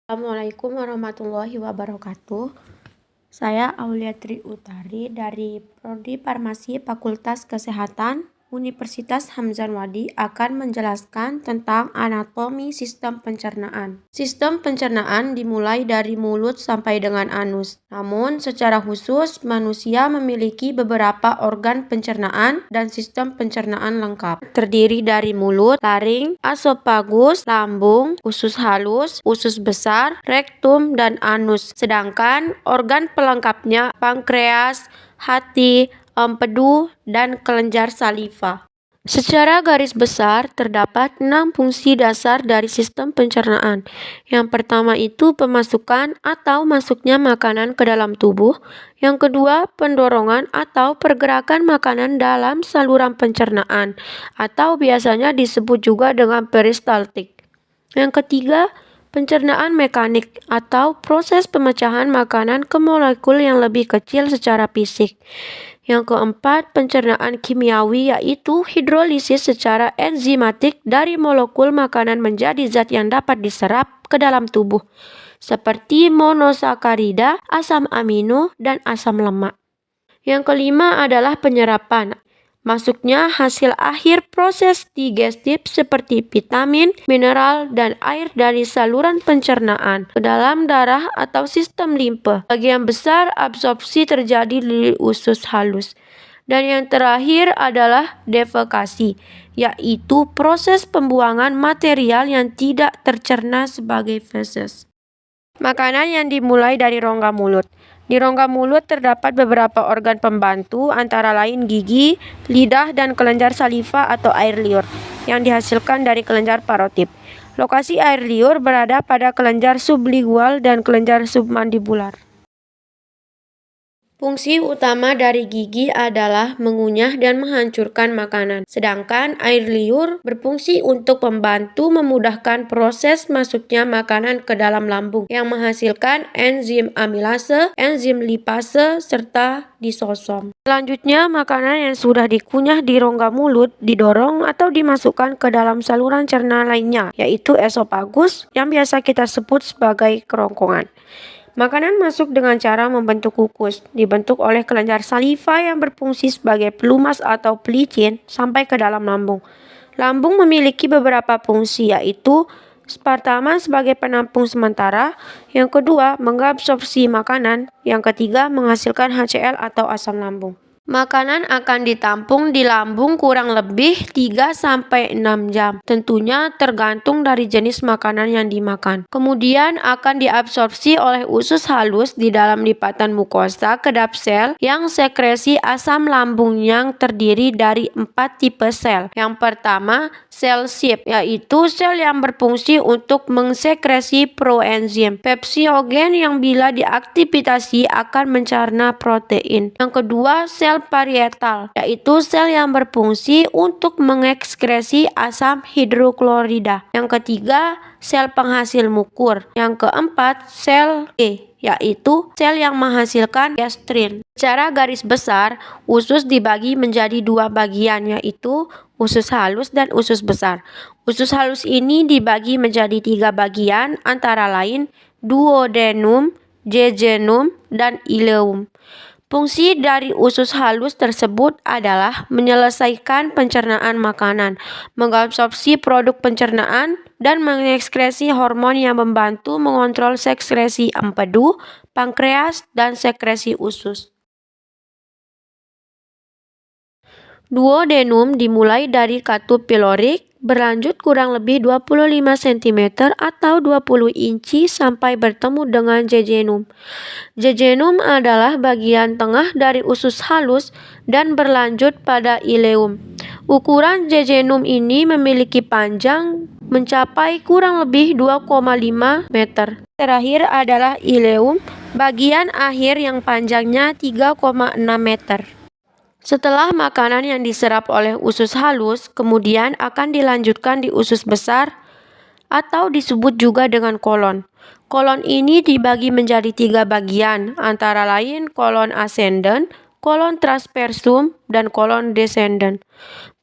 Assalamualaikum warahmatullahi wabarakatuh. Saya Aulia Tri Utari dari Prodi Farmasi Fakultas Kesehatan Universitas Hamzah Wadi akan menjelaskan tentang anatomi sistem pencernaan. Sistem pencernaan dimulai dari mulut sampai dengan anus. Namun, secara khusus, manusia memiliki beberapa organ pencernaan dan sistem pencernaan lengkap. Terdiri dari mulut, laring, esofagus, lambung, usus halus, usus besar, rektum, dan anus. Sedangkan organ pelengkapnya pankreas, hati, empedu, dan kelenjar saliva. Secara garis besar, terdapat 6 fungsi dasar dari sistem pencernaan. Yang pertama itu pemasukan atau masuknya makanan ke dalam tubuh. Yang kedua, pendorongan atau pergerakan makanan dalam saluran pencernaan, atau biasanya disebut juga dengan peristaltik. Yang ketiga, pencernaan mekanik atau proses pemecahan makanan ke molekul yang lebih kecil secara fisik. Yang keempat, pencernaan kimiawi yaitu hidrolisis secara enzimatik dari molekul makanan menjadi zat yang dapat diserap ke dalam tubuh, seperti monosakarida, asam amino, dan asam lemak. Yang kelima adalah penyerapan. Masuknya hasil akhir proses digestif seperti vitamin, mineral, dan air dari saluran pencernaan ke dalam darah atau sistem limfe. Bagian besar absorpsi terjadi di usus halus. Dan yang terakhir adalah defekasi, yaitu proses pembuangan material yang tidak tercerna sebagai feses. Makanan yang dimulai dari rongga mulut. Di rongga mulut terdapat beberapa organ pembantu, antara lain gigi, lidah, dan kelenjar saliva atau air liur yang dihasilkan dari kelenjar parotip. Lokasi air liur berada pada kelenjar sublingual dan kelenjar submandibular. Fungsi utama dari gigi adalah mengunyah dan menghancurkan makanan, sedangkan air liur berfungsi untuk membantu memudahkan proses masuknya makanan ke dalam lambung yang menghasilkan enzim amilase, enzim lipase, serta disosom. Selanjutnya, makanan yang sudah dikunyah di rongga mulut didorong atau dimasukkan ke dalam saluran cerna lainnya, yaitu esofagus yang biasa kita sebut sebagai kerongkongan. Makanan masuk dengan cara membentuk kukus, dibentuk oleh kelenjar saliva yang berfungsi sebagai pelumas atau pelicin sampai ke dalam lambung. Lambung memiliki beberapa fungsi, yaitu pertama sebagai penampung sementara, yang kedua mengabsorpsi makanan, yang ketiga menghasilkan HCl atau asam lambung. Makanan akan ditampung di lambung kurang lebih 3-6 jam. Tentunya tergantung dari jenis makanan yang dimakan. Kemudian akan diabsorpsi oleh usus halus di dalam lipatan mukosa kedap sel yang sekresi asam lambung yang terdiri dari 4 tipe sel. Yang pertama, sel Schiff, yaitu sel yang berfungsi untuk mengsekresi proenzim pepsiogen yang bila diaktifasi akan mencerna protein. Yang kedua, sel parietal, yaitu sel yang berfungsi untuk mengekskresi asam hidroklorida. Yang ketiga, sel penghasil mukur. Yang keempat, sel G, yaitu sel yang menghasilkan gastrin. Secara garis besar, usus dibagi menjadi 2 bagian, yaitu usus halus dan usus besar. Usus halus ini dibagi menjadi 3 bagian, antara lain duodenum, jejunum, dan ileum. Fungsi dari usus halus tersebut adalah menyelesaikan pencernaan makanan, mengabsorpsi produk pencernaan, dan mengekskresi hormon yang membantu mengontrol sekresi empedu, pankreas, dan sekresi usus. Duodenum dimulai dari katup pilorik, berlanjut kurang lebih 25 cm atau 20 inci sampai bertemu dengan jejunum. Jejunum adalah bagian tengah dari usus halus dan berlanjut pada ileum. Ukuran jejunum ini memiliki panjang mencapai kurang lebih 2,5 meter. Terakhir adalah ileum, bagian akhir yang panjangnya 3,6 meter. Setelah makanan yang diserap oleh usus halus, kemudian akan dilanjutkan di usus besar atau disebut juga dengan kolon. Kolon ini dibagi menjadi 3 bagian, antara lain kolon ascendent, kolon transversum, dan kolon descendant.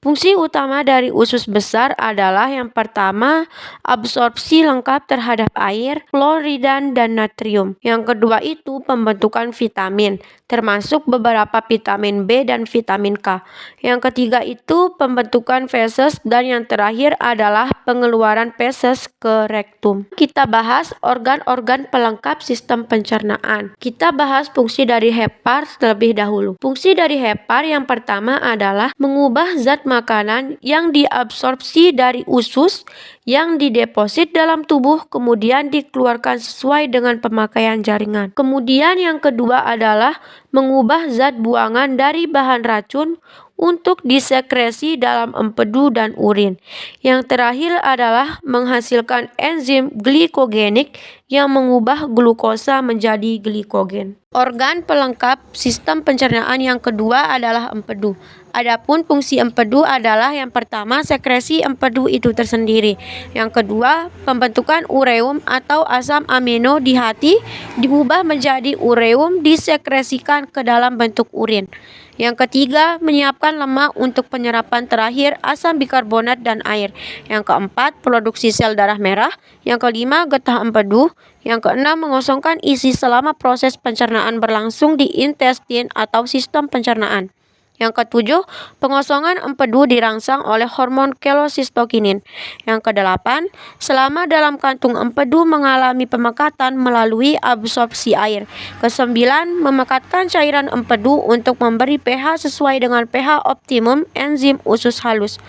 Fungsi utama dari usus besar adalah yang pertama, absorpsi lengkap terhadap air, kloridan, dan natrium. Yang kedua itu pembentukan vitamin, termasuk beberapa vitamin B dan vitamin K. Yang ketiga itu pembentukan feses, dan yang terakhir adalah pengeluaran feses ke rektum. Kita bahas organ-organ pelengkap sistem pencernaan. Kita bahas fungsi dari hepar terlebih dahulu. Fungsi dari hepar yang pertama adalah mengubah zat makanan yang diabsorpsi dari usus yang dideposit dalam tubuh kemudian dikeluarkan sesuai dengan pemakaian jaringan. Kemudian yang kedua adalah mengubah zat buangan dari bahan racun untuk disekresi dalam empedu dan urin. Yang terakhir adalah menghasilkan enzim glikogenik yang mengubah glukosa menjadi glikogen. Organ pelengkap sistem pencernaan yang kedua adalah empedu. Adapun fungsi empedu adalah yang pertama sekresi empedu itu tersendiri. Yang kedua, pembentukan ureum atau asam amino di hati diubah menjadi ureum disekresikan ke dalam bentuk urin. Yang ketiga, menyiapkan lemak untuk penyerapan terakhir asam bikarbonat dan air. Yang keempat, produksi sel darah merah. Yang kelima, getah empedu. Yang keenam, mengosongkan isi selama proses pencernaan berlangsung di intestin atau sistem pencernaan. Yang ketujuh, pengosongan empedu dirangsang oleh hormon kolesistokinin. Yang kedelapan, selama dalam kantung empedu mengalami pemekatan melalui absorpsi air. Kesembilan, memekatkan cairan empedu untuk memberi pH sesuai dengan pH optimum enzim usus halus.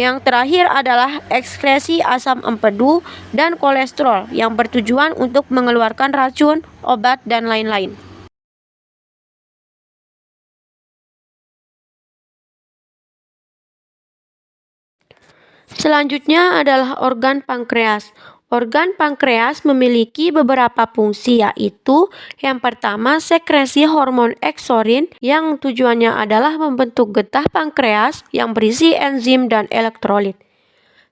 Yang terakhir adalah ekskresi asam empedu dan kolesterol yang bertujuan untuk mengeluarkan racun, obat, dan lain-lain. Selanjutnya adalah organ pankreas. Organ pankreas memiliki beberapa fungsi, yaitu yang pertama sekresi hormon eksorin yang tujuannya adalah membentuk getah pankreas yang berisi enzim dan elektrolit.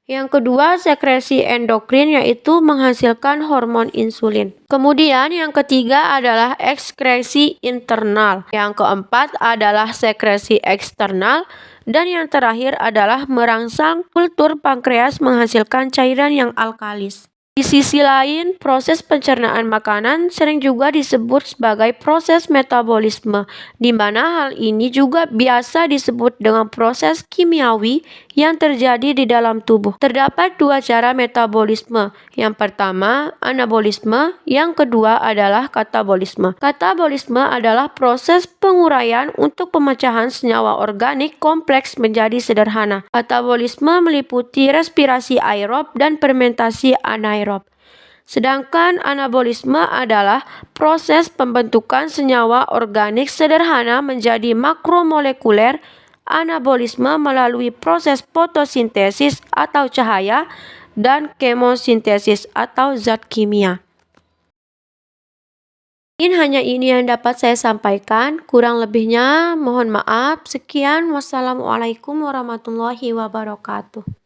Yang kedua, sekresi endokrin yaitu menghasilkan hormon insulin. Kemudian yang ketiga adalah ekskresi internal. Yang keempat adalah sekresi eksternal. Dan yang terakhir adalah merangsang kultur pankreas menghasilkan cairan yang alkalis. Di sisi lain, proses pencernaan makanan sering juga disebut sebagai proses metabolisme, di mana hal ini juga biasa disebut dengan proses kimiawi yang terjadi di dalam tubuh. Terdapat dua cara metabolisme. Yang pertama, anabolisme, yang kedua adalah katabolisme. Katabolisme adalah proses penguraian untuk pemecahan senyawa organik kompleks menjadi sederhana. Katabolisme meliputi respirasi aerob dan fermentasi anaerob. Sedangkan anabolisme adalah proses pembentukan senyawa organik sederhana menjadi makromolekuler. Anabolisme melalui proses fotosintesis atau cahaya dan kemosintesis atau zat kimia. Hanya ini yang dapat saya sampaikan, kurang lebihnya mohon maaf. Sekian, wassalamualaikum warahmatullahi wabarakatuh.